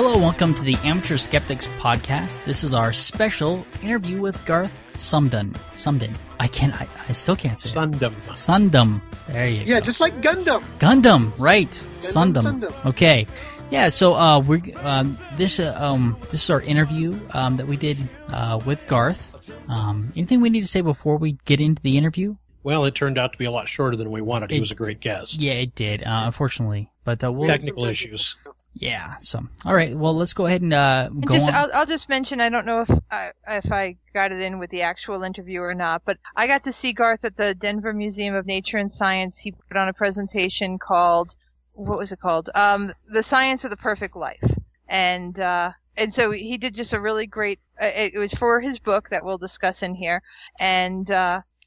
Hello, welcome to the Amateur Skeptics podcast. This is our special interview with Garth Sundem. I still can't say it. Sundem. There you go. Yeah, just like Gundam. Gundam, right. Sundem. Okay. Yeah, so this is our interview that we did with Garth. Anything we need to say before we get into the interview? Well, it turned out to be a lot shorter than we wanted. He was a great guest. Yeah, it did, unfortunately. But we'll... Technical issues. Yeah, so... All right, well, let's go ahead and go on. I'll just mention, I don't know if I got it in with the actual interview or not, but I got to see Garth at the Denver Museum of Nature and Science. He put on a presentation called... What was it called? The Science of the Perfect Life. And so he did just a really great... it was for his book that we'll discuss in here. And...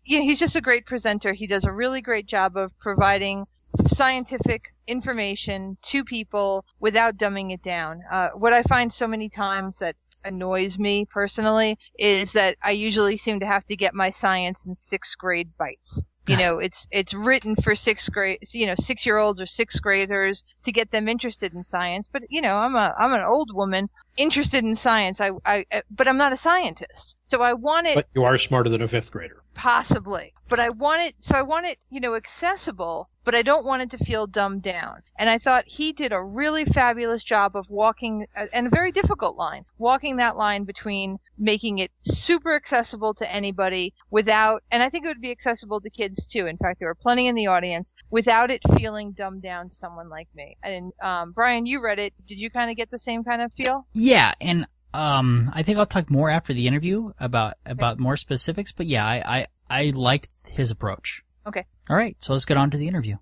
he's just a great presenter. He does a really great job of providing scientific information to people without dumbing it down. What I find so many times that annoys me personally is that I usually seem to have to get my science in 6th grade bites. It's written for 6-year-olds or 6th graders to get them interested in science. But, I'm an old woman interested in science. But I'm not a scientist. So I want it. But you are smarter than a 5th grader. Possibly. But I want it, accessible, but I don't want it to feel dumbed down. And I thought he did a really fabulous job of walking, and a very difficult line, walking that line between making it super accessible to anybody without, and I think it would be accessible to kids too. In fact, there were plenty in the audience, without it feeling dumbed down to someone like me. And, Brian, you read it. Did you kind of get the same kind of feel? Yeah, and I think I'll talk more after the interview about more specifics, but yeah, I liked his approach. Okay. All right, so let's get on to the interview.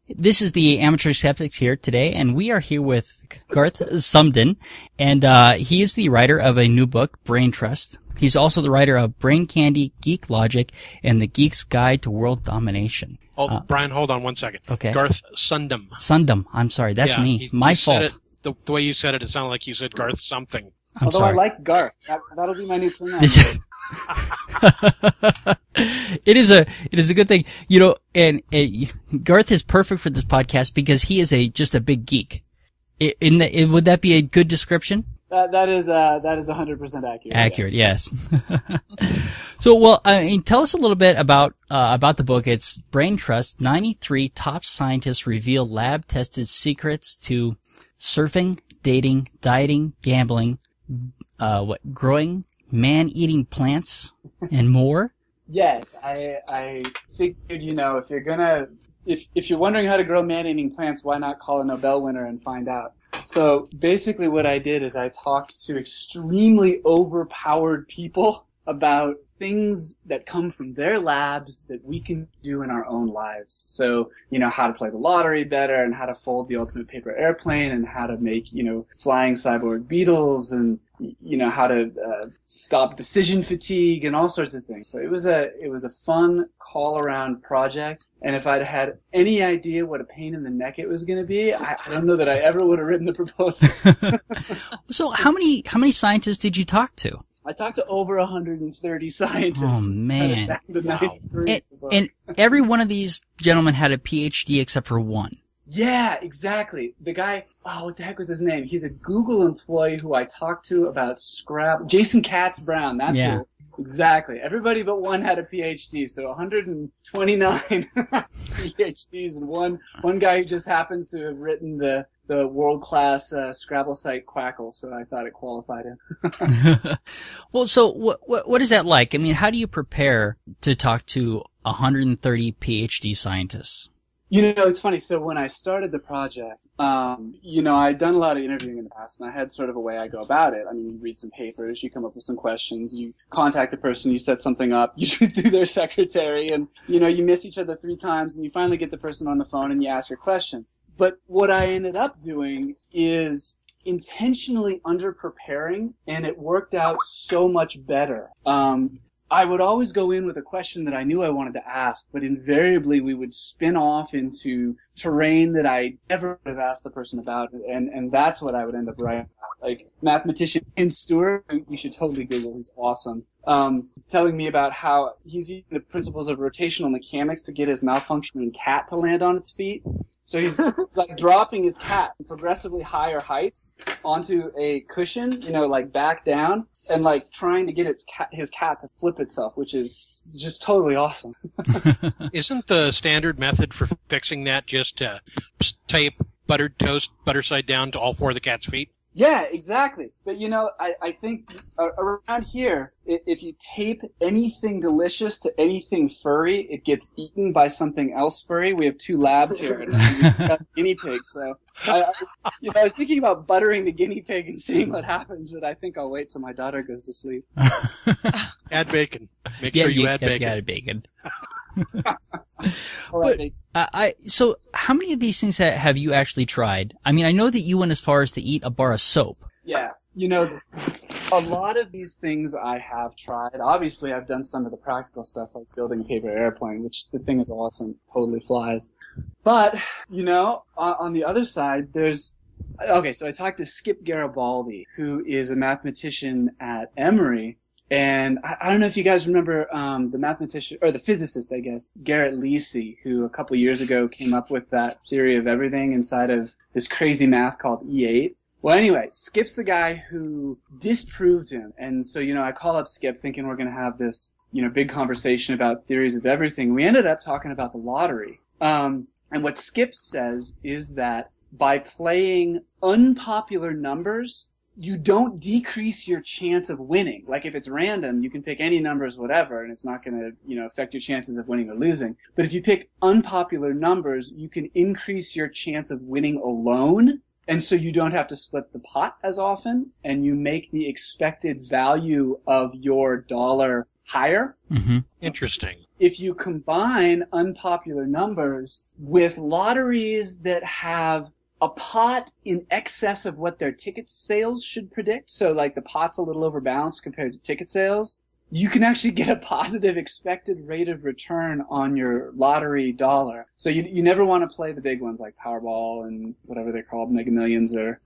This is the Amateur Skeptics here today, and we are here with Garth Sundem, and he is the writer of a new book, Brain Trust. He's also the writer of Brain Candy, Geek Logic, and The Geek's Guide to World Domination. Oh, Brian, hold on one second. Okay. Garth Sundem. Sundem. I'm sorry, that's me. My fault. The way you said it sounded like you said Garth something. Although sorry. I like Garth. That'll be my new pronoun. It is a good thing, and Garth is perfect for this podcast because he is just a big geek. Would that be a good description? That is 100% accurate. Accurate, yes. So, tell us a little bit about the book. It's Brain Trust. 93 top scientists reveal lab-tested secrets to surfing, dating, dieting, gambling, growing, man-eating plants, and more. Yes, I figured, if you're wondering how to grow man-eating plants, why not call a Nobel winner and find out? So basically what I did is I talked to extremely overpowered people about things that come from their labs that we can do in our own lives. So, how to play the lottery better, and how to fold the ultimate paper airplane, and how to make, flying cyborg beetles, and, how to stop decision fatigue, and all sorts of things. So it was a fun call-around project, and if I'd had any idea what a pain in the neck it was going to be, I don't know that I ever would have written the proposal. So how many scientists did you talk to? I talked to over 130 scientists. Oh, man. Wow. And every one of these gentlemen had a PhD except for one. Yeah, exactly. The guy, what the heck was his name? He's a Google employee who I talked to about Scrabble. Jason Katz-Brown, that's who. Exactly. Everybody but one had a PhD, so 129 PhDs, and one guy who just happens to have written the world-class Scrabble site Quackle, so I thought it qualified him. Well, so what is that like? I mean, how do you prepare to talk to 130 PhD scientists? It's funny. So when I started the project, I'd done a lot of interviewing in the past, and I had sort of a way I go about it. I mean, you read some papers, you come up with some questions, you contact the person, you set something up, usually through their secretary, and, you miss each other 3 times, and you finally get the person on the phone, and you ask your questions. But what I ended up doing is intentionally under-preparing, and it worked out so much better. I would always go in with a question that I knew I wanted to ask, but invariably we would spin off into terrain that I never would have asked the person about, and that's what I would end up writing about. Like mathematician Ken Stewart, you should totally Google, he's awesome, telling me about how he's using the principles of rotational mechanics to get his malfunctioning cat to land on its feet. So he's like dropping his cat from progressively higher heights onto a cushion, like back down, and like trying to get his cat to flip itself, which is just totally awesome. Isn't the standard method for fixing that just to tape buttered toast butter side down to all four of the cat's feet? Yeah, exactly. But I think around here, if you tape anything delicious to anything furry, it gets eaten by something else furry. We have 2 labs here, and we've got guinea pigs. So I was thinking about buttering the guinea pig and seeing what happens, but I think I'll wait till my daughter goes to sleep. Add bacon. Make sure you add bacon. Add bacon. But so how many of these things have you actually tried? I mean, I know that you went as far as to eat a bar of soap. Yeah, a lot of these things I have tried. Obviously, I've done some of the practical stuff like building a paper airplane, which the thing is awesome, totally flies. But, on the other side, so I talked to Skip Garibaldi, who is a mathematician at Emory. And I don't know if you guys remember the mathematician, or the physicist, I guess, Garrett Lisi, who a couple years ago came up with that theory of everything inside of this crazy math called E8. Well, anyway, Skip's the guy who disproved him. And so, I call up Skip thinking we're going to have this, big conversation about theories of everything. We ended up talking about the lottery. And what Skip says is that by playing unpopular numbers, you don't decrease your chance of winning. Like if it's random, you can pick any numbers, whatever, and it's not going to, affect your chances of winning or losing. But if you pick unpopular numbers, you can increase your chance of winning alone. And so you don't have to split the pot as often, and you make the expected value of your dollar higher. Mm-hmm. Interesting. If you combine unpopular numbers with lotteries that have a pot in excess of what their ticket sales should predict, so like the pot's a little overbalanced compared to ticket sales, you can actually get a positive expected rate of return on your lottery dollar. So you never want to play the big ones like Powerball and whatever they're called, Mega Millions or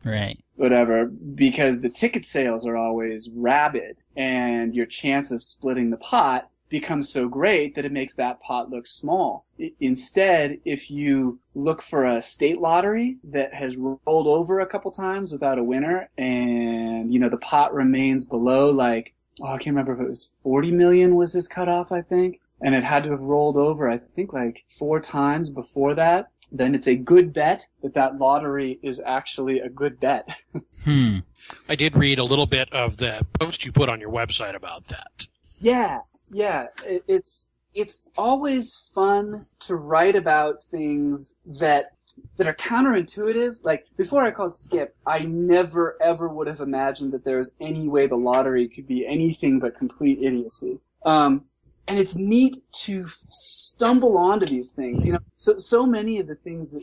whatever, because the ticket sales are always rabid, and your chance of splitting the pot becomes so great that it makes that pot look small. Instead, if you look for a state lottery that has rolled over a couple times without a winner, and the pot remains below I can't remember if it was 40 million was his cutoff, I think, and it had to have rolled over, I think, 4 times before that, then it's a good bet that lottery is actually a good bet. I did read a little bit of the post you put on your website about that. Yeah, it's always fun to write about things that are counterintuitive. Like, before I called Skip, I never ever would have imagined that there was any way the lottery could be anything but complete idiocy. And it's neat to stumble onto these things. So many of the things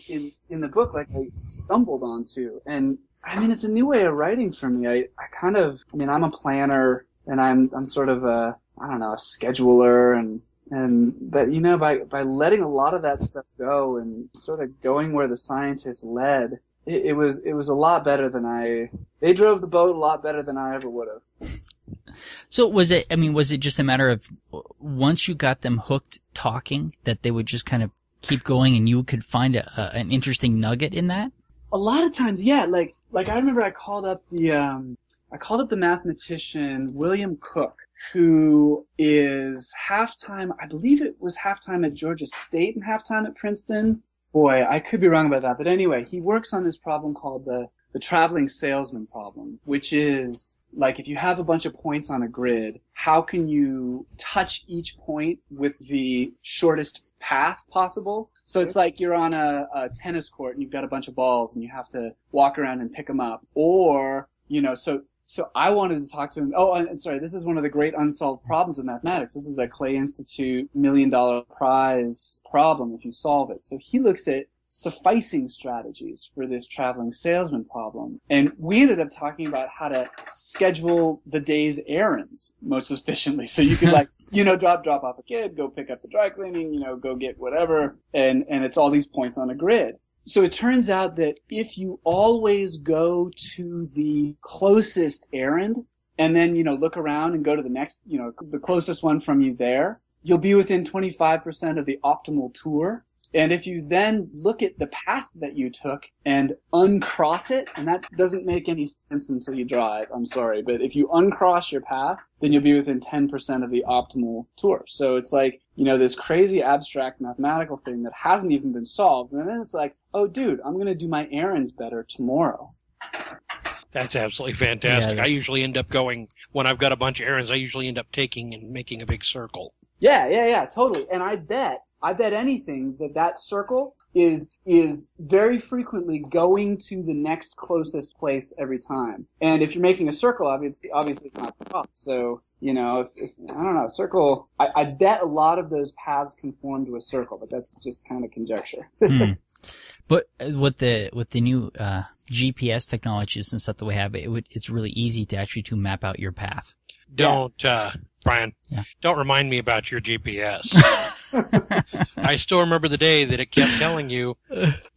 in the book, I stumbled onto. And, it's a new way of writing for me. I'm a planner, and I'm sort of a scheduler, but by letting a lot of that stuff go and sort of going where the scientists led, it was a lot better than they drove the boat a lot better than I ever would have. So was it just a matter of once you got them hooked talking that they would just kind of keep going and you could find an interesting nugget in that? A lot of times, yeah. Like I remember I called up the mathematician William Cook, who is halftime, I believe it was halftime at Georgia State and halftime at Princeton. Boy, I could be wrong about that. But anyway, he works on this problem called the traveling salesman problem, which is if you have a bunch of points on a grid, how can you touch each point with the shortest path possible? So it's like you're on a tennis court and you've got a bunch of balls and you have to walk around and pick them up. Or, So I wanted to talk to him. Oh, and sorry, this is one of the great unsolved problems of mathematics. This is a Clay Institute $1 million prize problem if you solve it. So he looks at sufficing strategies for this traveling salesman problem. And we ended up talking about how to schedule the day's errands most efficiently. So you could drop off a kid, go pick up the dry cleaning, go get whatever. And it's all these points on a grid. So it turns out that if you always go to the closest errand and then, look around and go to the next, the closest one from you there, you'll be within 25% of the optimal tour. And if you then look at the path that you took and uncross it, and that doesn't make any sense until you draw it, I'm sorry, but if you uncross your path, then you'll be within 10% of the optimal tour. So it's like, this crazy abstract mathematical thing that hasn't even been solved. And then it's like, oh, dude, I'm going to do my errands better tomorrow. That's absolutely fantastic. Yeah, I usually end up going, when I've got a bunch of errands, I usually end up taking and making a big circle. Yeah, totally. And I bet anything that circle is very frequently going to the next closest place every time. And if you're making a circle, obviously it's not the top. So, if I don't know, circle, I bet a lot of those paths conform to a circle, but that's just kind of conjecture. But with the new GPS technologies and stuff that we have, it's really easy to actually map out your path. Brian, don't remind me about your GPS. I still remember the day that it kept telling you,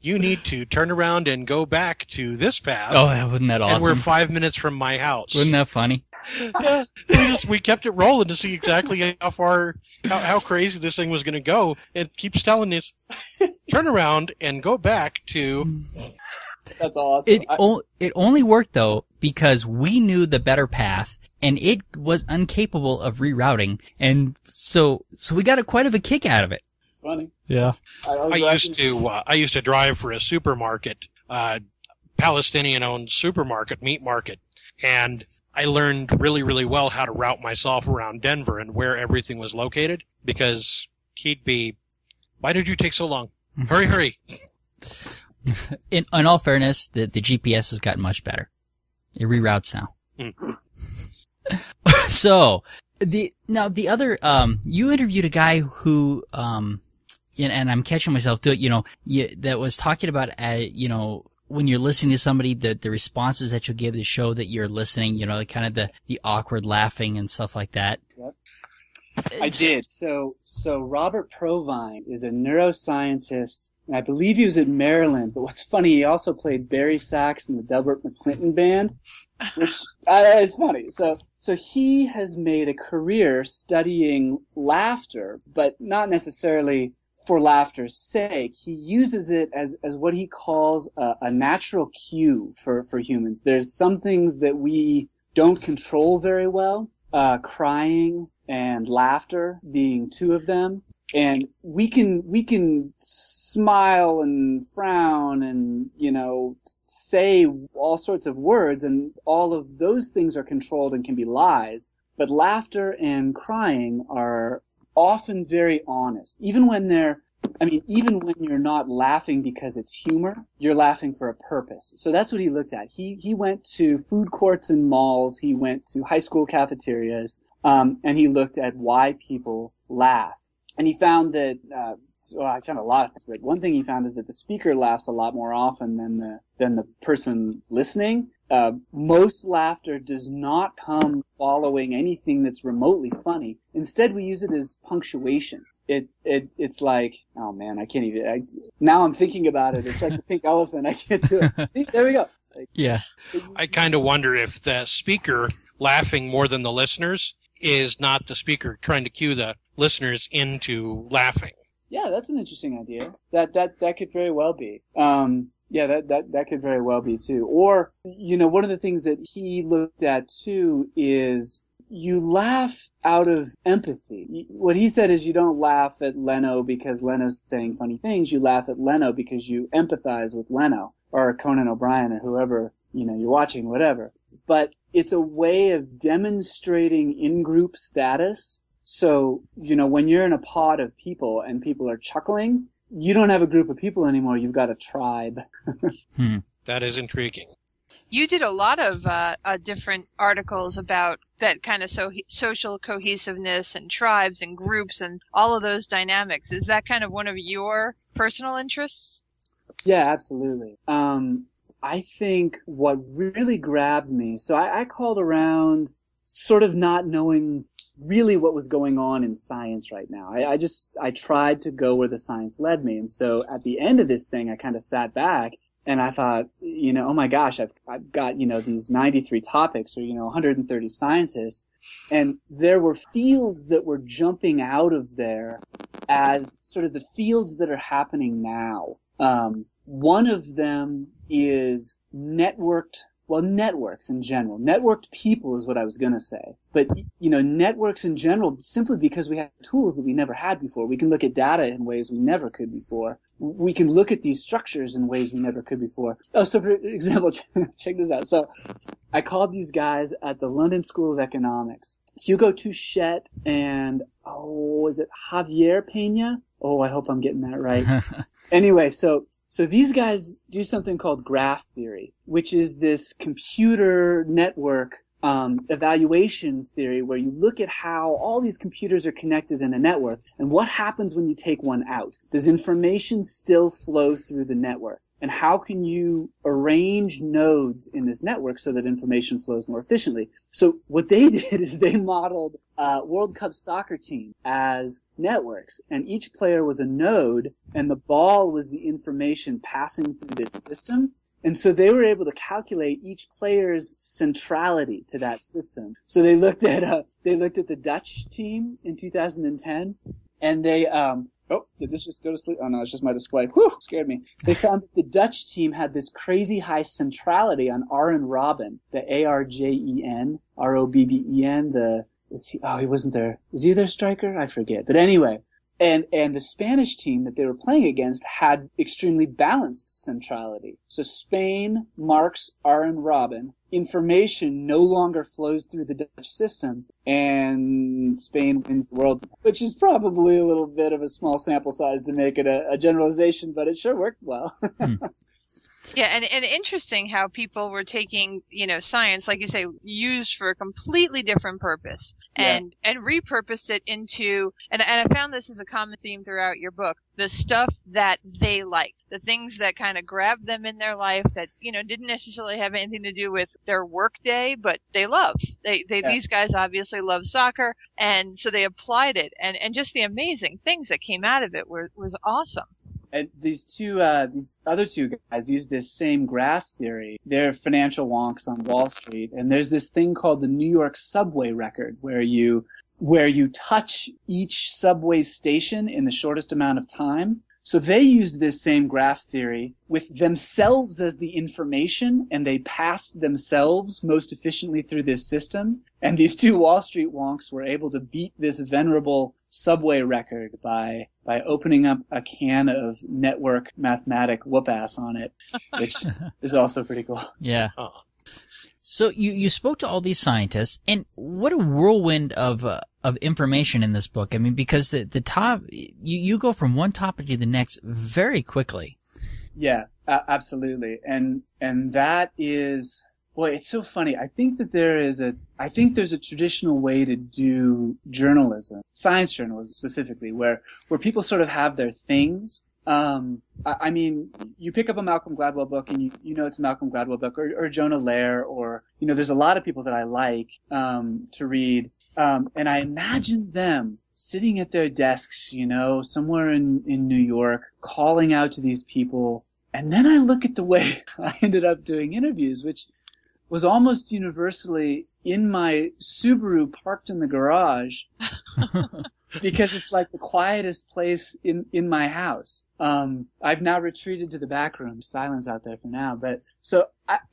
you need to turn around and go back to this path. Oh, wasn't that awesome? And we're 5 minutes from my house. Wasn't that funny? Yeah, we kept it rolling to see exactly how crazy this thing was going to go. It keeps telling us, turn around and go back to... That's awesome. It only worked, though, because we knew the better path, and it was incapable of rerouting, and so we got quite of a kick out of it. It's funny. Yeah. I used to drive for a supermarket, Palestinian-owned supermarket, meat market, and I learned really, really well how to route myself around Denver and where everything was located, because he'd be, why did you take so long? Hurry. In all fairness, the GPS has gotten much better. It reroutes now. So, the other, you interviewed a guy who, and I'm catching myself to it, that was talking about, when you're listening to somebody, the responses that you give to show that you're listening, kind of the awkward laughing and stuff like that. Yep. I did. So Robert Provine is a neuroscientist, and I believe he was at Maryland, but what's funny, he also played Barry Sachs in the Delbert McClinton Band, which is funny. So he has made a career studying laughter, but not necessarily for laughter's sake. He uses it as what he calls a natural cue for humans. There's some things that we don't control very well, crying and laughter being two of them. And we can smile and frown and, say all sorts of words, and all of those things are controlled and can be lies. But laughter and crying are often very honest. Even when you're not laughing because it's humor, you're laughing for a purpose. So that's what he looked at. He went to food courts and malls, he went to high school cafeterias, and he looked at why people laugh. And he found that, I found a lot of things, but one thing he found is that the speaker laughs a lot more often than the person listening. Most laughter does not come following anything that's remotely funny. Instead, we use it as punctuation. It's like, oh man, I can't even, now I'm thinking about it. It's like the pink elephant. I can't do it. See, there we go. Yeah. I kind of wonder if the speaker laughing more than the listeners is not the speaker trying to cue the listeners into laughing. Yeah, that's an interesting idea. That could very well be. That could very well be too. Or, one of the things that he looked at too is you laugh out of empathy. What he said is you don't laugh at Leno because Leno's saying funny things. You laugh at Leno because you empathize with Leno or Conan O'Brien or whoever, you're watching, whatever. But it's a way of demonstrating in-group status. So, when you're in a pod of people and people are chuckling, you don't have a group of people anymore. You've got a tribe. That is intriguing. You did a lot of different articles about that kind of social cohesiveness and tribes and groups and all of those dynamics. Is that kind of one of your personal interests? Yeah, absolutely. I think what really grabbed me, so I called around sort of not knowing really what was going on in science right now. I tried to go where the science led me. And so at the end of this thing, I kind of sat back and I thought, oh my gosh, I've got, these 93 topics or, 130 scientists. And there were fields that were jumping out of there as sort of the fields that are happening now. One of them is networks in general. Networked people is what I was going to say. But, networks in general, simply because we have tools that we never had before. We can look at data in ways we never could before. We can look at these structures in ways we never could before. Oh, so for example, check this out. So I called these guys at the London School of Economics, Hugo Touchette and, is it Javier Pena? Oh, I hope I'm getting that right. Anyway, so these guys do something called graph theory, which is this computer network evaluation theory where you look at how all these computers are connected in a network and what happens when you take one out. Does information still flow through the network? And how can you arrange nodes in this network so that information flows more efficiently? So what they did is they modeled World Cup soccer team as networks, and each player was a node, and the ball was the information passing through this system. And so they were able to calculate each player's centrality to that system. So they looked at the Dutch team in 2010, and they oh, did this just go to sleep? Oh no, it's just my display. Whew, scared me. They found that the Dutch team had this crazy high centrality on Arjen Robben, the Arjen, Robben, he wasn't there. Was he their striker? I forget. But anyway, and the Spanish team that they were playing against had extremely balanced centrality. So Spain marks Arjen Robben. Information no longer flows through the Dutch system, and Spain wins the World Cup, which is probably a little bit of a small sample size to make it a generalization, but it sure worked well. Yeah, and interesting how people were taking, science, like you say, used for a completely different purpose and repurposed it into, and I found this as a common theme throughout your book, the stuff that they like, the things that kind of grabbed them in their life that, didn't necessarily have anything to do with their work day, but they love. These guys obviously love soccer, and so they applied it, and just the amazing things that came out of it was awesome. And these other two guys use this same graph theory. They're financial wonks on Wall Street, and there's this thing called the New York subway record, where you touch each subway station in the shortest amount of time. So they used this same graph theory with themselves as the information, and they passed themselves most efficiently through this system. And these two Wall Street wonks were able to beat this venerable subway record by opening up a can of network mathematic whoop-ass on it, which is also pretty cool. Yeah. So you spoke to all these scientists, and what a whirlwind of information in this book. I mean, because the top, you go from one topic to the next very quickly. Yeah, absolutely. And that is, boy, it's so funny. I think that there's a traditional way to do journalism, science journalism specifically, where people sort of have their things. I mean, you pick up a Malcolm Gladwell book and you know it's a Malcolm Gladwell book, or Jonah Lehrer, or, there's a lot of people that I like, to read. And I imagine them sitting at their desks, somewhere in New York, calling out to these people. And then I look at the way I ended up doing interviews, which was almost universally in my Subaru parked in the garage. Because it's like the quietest place in my house. I've now retreated to the back room. Silence out there for now. But so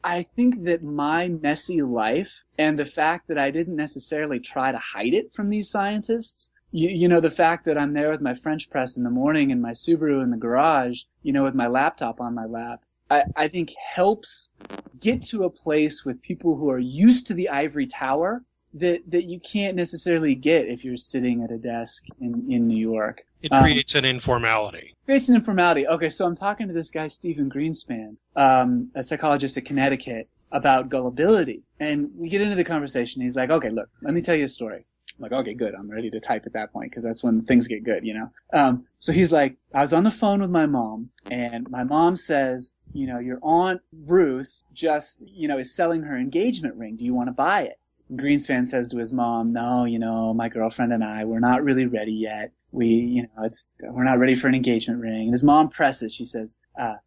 I think that my messy life and the fact that I didn't necessarily try to hide it from these scientists, the fact that I'm there with my French press in the morning and my Subaru in the garage, with my laptop on my lap, I think helps get to a place with people who are used to the ivory tower that you can't necessarily get if you're sitting at a desk in New York. It creates an informality. Okay, so I'm talking to this guy, Stephen Greenspan, a psychologist at Connecticut, about gullibility. And we get into the conversation. He's like, okay, look, let me tell you a story. I'm like, okay, good. I'm ready to type at that point because that's when things get good, So he's like, I was on the phone with my mom, and my mom says, your Aunt Ruth just, is selling her engagement ring. Do you want to buy it? And Greenspan says to his mom, no, my girlfriend and I, we're not really ready yet. we're not ready for an engagement ring. And his mom presses, she says,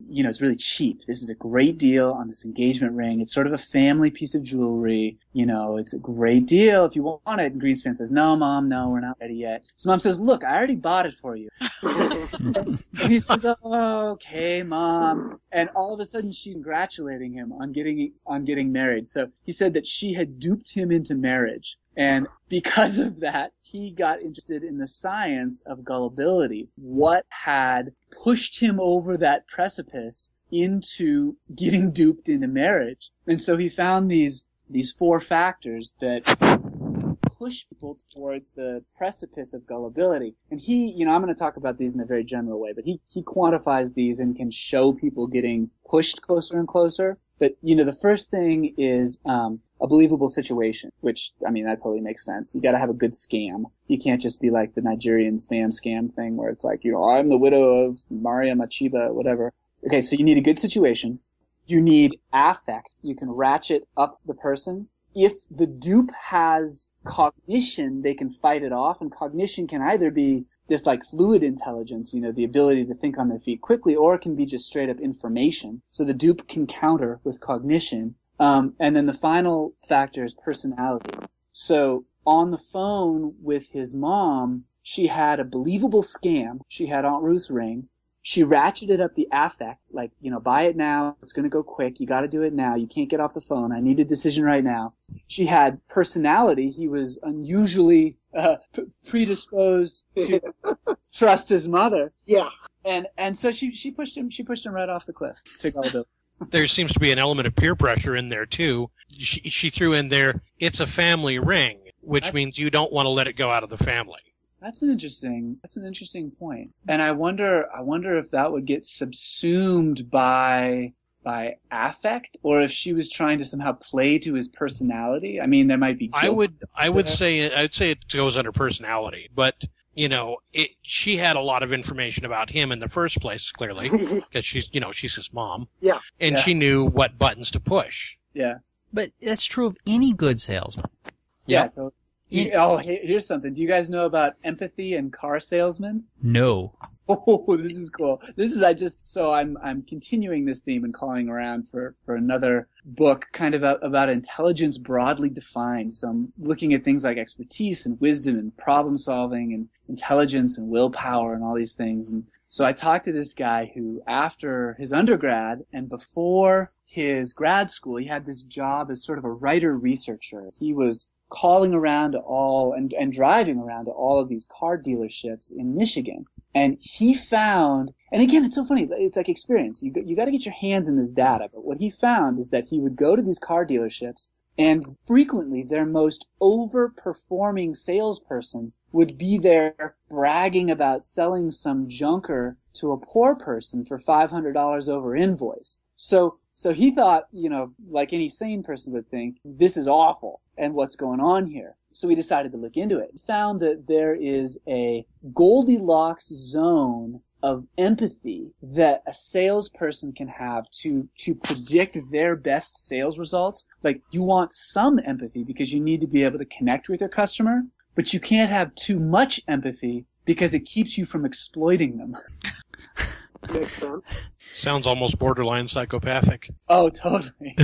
it's really cheap. This is a great deal on this engagement ring. It's sort of a family piece of jewelry. It's a great deal if you want it. And Greenspan says, no, Mom, no, we're not ready yet. His mom says, look, I already bought it for you. And he says, oh, okay, Mom. And all of a sudden she's congratulating him on getting married. So he said that she had duped him into marriage. And because of that, he got interested in the science of gullibility. What had pushed him over that precipice into getting duped into marriage? And so he found these 4 factors that push people towards the precipice of gullibility. And he, I'm going to talk about these in a very general way, but he quantifies these and can show people getting pushed closer and closer. But, the first thing is a believable situation, which, that totally makes sense. You got to have a good scam. You can't just be like the Nigerian spam scam thing where it's like, I'm the widow of Maria Machiba, whatever. Okay, so you need a good situation. You need affect. You can ratchet up the person. If the dupe has cognition, they can fight it off, and cognition can either be this like fluid intelligence, the ability to think on their feet quickly, or it can be just straight up information. So the dupe can counter with cognition. And then the final factor is personality. So on the phone with his mom, she had a believable scam. She had Aunt Ruth's ring. She ratcheted up the affect, like, buy it now. It's going to go quick. You got to do it now. You can't get off the phone. I need a decision right now. She had personality. He was unusually predisposed to trust his mother. Yeah. And so she pushed him right off the cliff to gullibility. There seems to be an element of peer pressure in there too. She threw in there, it's a family ring, which means you don't want to let it go out of the family. That's an interesting point. And I wonder if that would get subsumed by affect, or if she was trying to somehow play to his personality. There might be guilt. I would say it goes under personality, but she had a lot of information about him in the first place, clearly, because she's his mom. Yeah. And she knew what buttons to push. Yeah. But that's true of any good salesman. Yeah, totally. Here's something. Do you guys know about empathy and car salesmen? No. Oh, this is cool. I'm continuing this theme and calling around for another book kind of about intelligence broadly defined. So I'm looking at things like expertise and wisdom and problem solving and intelligence and willpower and all these things. And so I talked to this guy who, after his undergrad and before his grad school, he had this job as sort of a writer-researcher. He was calling around to all and driving around to all of these car dealerships in Michigan. And he found, and again, it's so funny, it's like experience. You got to get your hands in this data. But what he found is that he would go to these car dealerships, and frequently their most overperforming salesperson would be there bragging about selling some junker to a poor person for $500 over invoice. So he thought, like any sane person would think, this is awful, and what's going on here? So we decided to look into it. We found that there is a Goldilocks zone of empathy that a salesperson can have to predict their best sales results. Like, you want some empathy because you need to be able to connect with your customer, but you can't have too much empathy because it keeps you from exploiting them. Makes sense. Sounds almost borderline psychopathic. Oh, totally.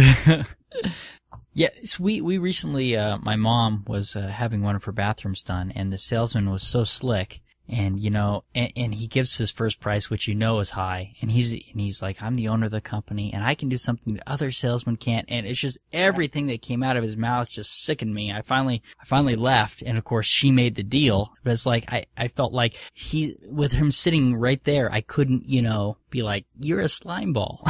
Yeah, so we recently, my mom was having one of her bathrooms done, and the salesman was so slick, and and he gives his first price, which is high, and he's like, I'm the owner of the company, and I can do something that other salesmen can't, and it's just everything that came out of his mouth just sickened me. I finally left, and of course she made the deal, but it's like I felt like with him sitting right there, I couldn't be like, you're a slime ball.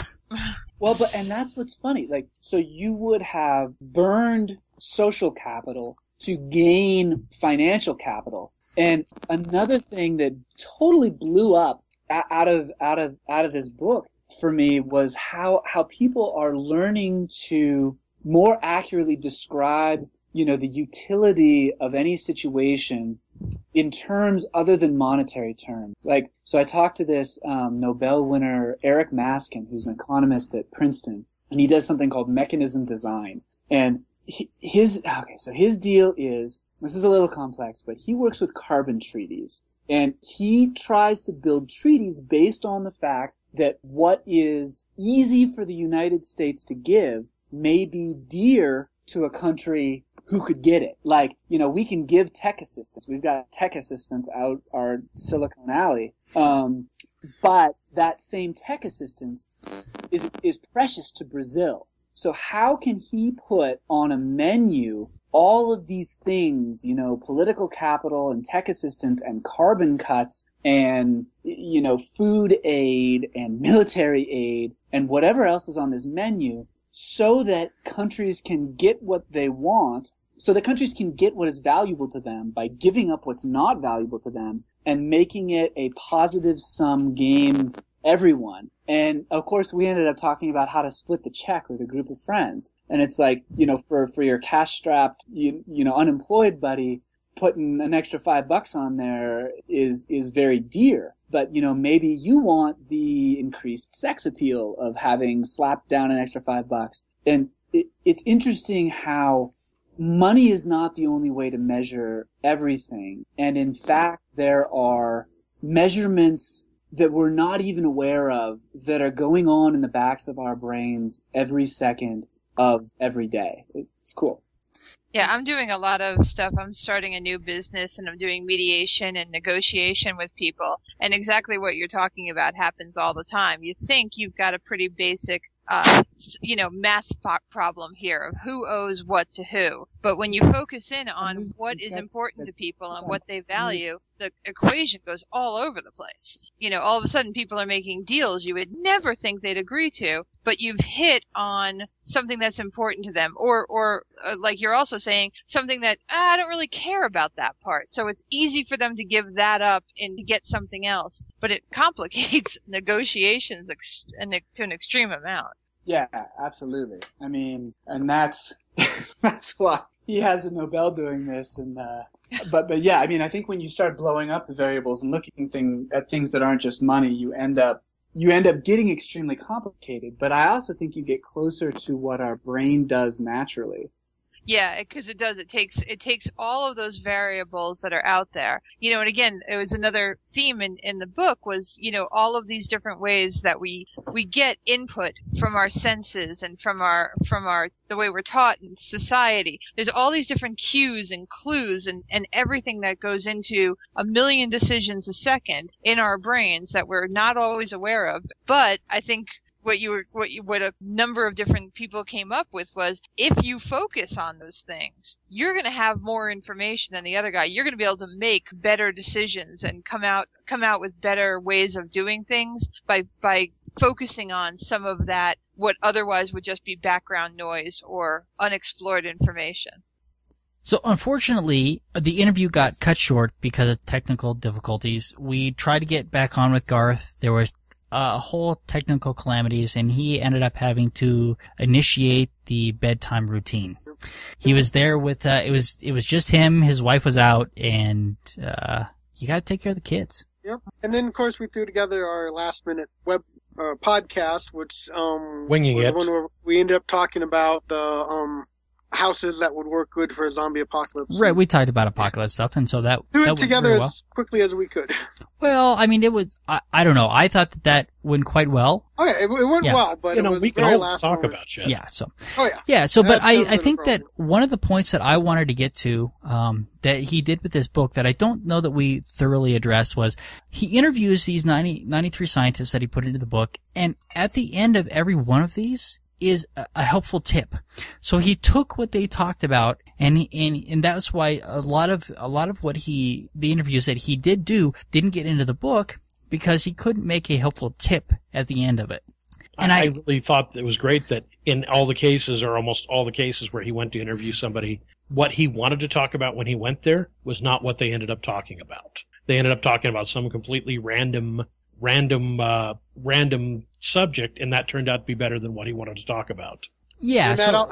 Well, and that's what's funny. Like, so you would have burned social capital to gain financial capital. And another thing that totally blew up out of this book for me was how people are learning to more accurately describe, the utility of any situation in terms other than monetary terms. Like, so I talked to this Nobel winner, Eric Maskin, who's an economist at Princeton, and he does something called mechanism design. And his deal is, this is a little complex, but he works with carbon treaties. And he tries to build treaties based on the fact that what is easy for the United States to give may be dear to a country who could get it. Like, we can give tech assistance. We've got tech assistance out our Silicon Alley. But that same tech assistance is precious to Brazil. So how can he put on a menu all of these things, political capital and tech assistance and carbon cuts and, food aid and military aid and whatever else is on this menu so that countries can get what they want, so that countries can get what is valuable to them by giving up what's not valuable to them and making it a positive sum game for everyone. And of course, we ended up talking about how to split the check with a group of friends. And it's like, for your cash-strapped, unemployed buddy, putting an extra $5 on there is very dear. But, maybe you want the increased sex appeal of having slapped down an extra $5. And it's interesting how money is not the only way to measure everything. And in fact, there are measurements that we're not even aware of that are going on in the backs of our brains every second of every day. It's cool. Yeah, I'm doing a lot of stuff. I'm starting a new business and I'm doing mediation and negotiation with people. And exactly what you're talking about happens all the time. You think you've got a pretty basic math problem here of who owes what to who. But when you focus in on what is important to people and what they value, the equation goes all over the place. All of a sudden people are making deals you would never think they'd agree to, but you've hit on something that's important to them. Or like you're also saying, something that, I don't really care about that part. So it's easy for them to give that up and to get something else. But it complicates negotiations to an extreme amount. Yeah, absolutely. I mean, and that's why he has a Nobel doing this. And but yeah, I mean, I think when you start blowing up the variables and looking at things that aren't just money, you end up getting extremely complicated. But I also think you get closer to what our brain does naturally. Yeah, because it does. It takes all of those variables that are out there. And again, it was another theme in the book was, all of these different ways that we get input from our senses and from our the way we're taught in society. There's all these different cues and clues and everything that goes into a million decisions a second in our brains that we're not always aware of. But I think what a number of different people came up with was if you focus on those things, you're going to have more information than the other guy. You're going to be able to make better decisions and come out with better ways of doing things by focusing on some of that, what otherwise would just be background noise or unexplored information. So unfortunately, the interview got cut short because of technical difficulties. We tried to get back on with Garth. There was whole technical calamities, and he ended up having to initiate the bedtime routine. He was there with it was just him. His wife was out, and you got to take care of the kids. Yep. And then of course we threw together our last minute web podcast, which Winging It. One where we ended up talking about the houses that would work good for a zombie apocalypse. Right, we talked about apocalypse stuff, and so that went together well. as quickly as we could. Well, I mean, it was, I don't know, I thought that went quite well. Oh yeah, it went well, but it was we can very all last talk moment. about shit. Yeah, so. Oh yeah. Yeah, so, but That's I think that problem. one of the points that I wanted to get to, that he did with this book that I don't know that we thoroughly addressed was he interviews these 93 scientists that he put into the book, and at the end of every one of these, is a helpful tip. So he took what they talked about, and that's why a lot of what the interviews that he did do didn't get into the book, because he couldn't make a helpful tip at the end of it. And I really thought it was great that in all the cases, or almost all the cases where he went to interview somebody, what he wanted to talk about when he went there was not what they ended up talking about. They ended up talking about some completely random subject, and that turned out to be better than what he wanted to talk about. Yeah, so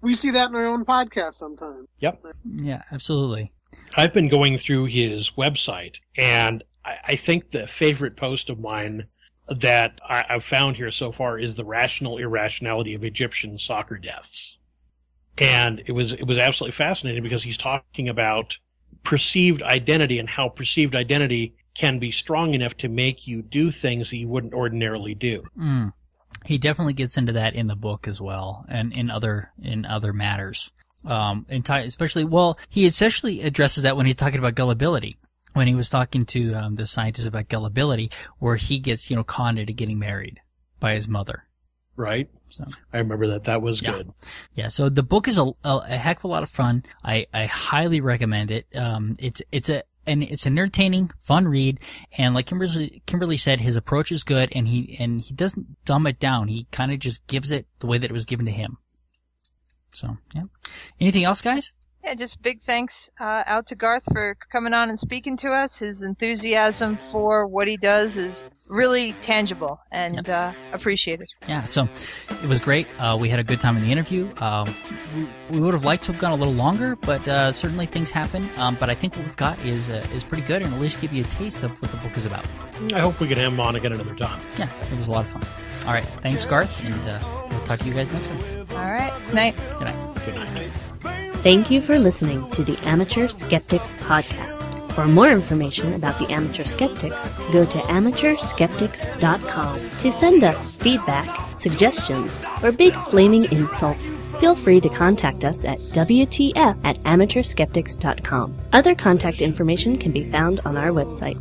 we see that in our own podcast sometimes. Yep. Yeah, absolutely. I've been going through his website, and I think the favorite post of mine that I've found here so far is the rational irrationality of Egyptian soccer deaths. And it was absolutely fascinating because he's talking about perceived identity and how perceived identity can be strong enough to make you do things that you wouldn't ordinarily do. He definitely gets into that in the book as well, and in other matters. He essentially addresses that when he's talking about gullibility. When he was talking to the scientist about gullibility, where he gets conned into getting married by his mother. Right. So I remember that. That was good. Yeah. So the book is a heck of a lot of fun. I highly recommend it. It's an entertaining, fun read, and like Kimberly said, his approach is good, and he doesn't dumb it down. He kind of just gives it the way that it was given to him. So yeah. Anything else, guys? Yeah, just big thanks out to Garth for coming on and speaking to us. His enthusiasm for what he does is really tangible and appreciated. Yeah, so it was great. We had a good time in the interview. We would have liked to have gone a little longer, but certainly things happen. But I think what we've got is pretty good, and at least give you a taste of what the book is about. I hope we can have him on again another time. Yeah, it was a lot of fun. All right, thanks, Garth, and we'll talk to you guys next time. All right, night. Good night. Good night. Thank you for listening to the Amateur Skeptics podcast. For more information about the Amateur Skeptics, go to amateurskeptics.com. To send us feedback, suggestions, or big flaming insults, feel free to contact us at WTF@amateurskeptics.com. Other contact information can be found on our website.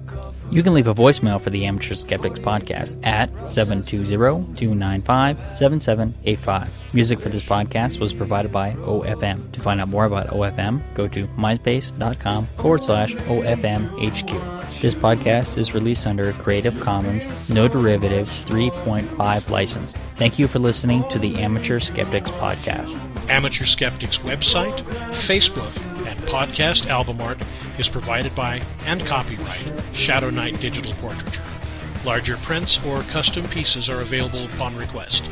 You can leave a voicemail for the Amateur Skeptics podcast at 720-295-7785. Music for this podcast was provided by OFM. To find out more about OFM, go to myspace.com/OFMHQ. This podcast is released under a Creative Commons, No Derivatives 3.5 license. Thank you for listening to the Amateur Skeptics podcast. Amateur Skeptics website, Facebook, and podcast album art is provided by and copyright Shadow Knight Digital Portraiture. Larger prints or custom pieces are available upon request.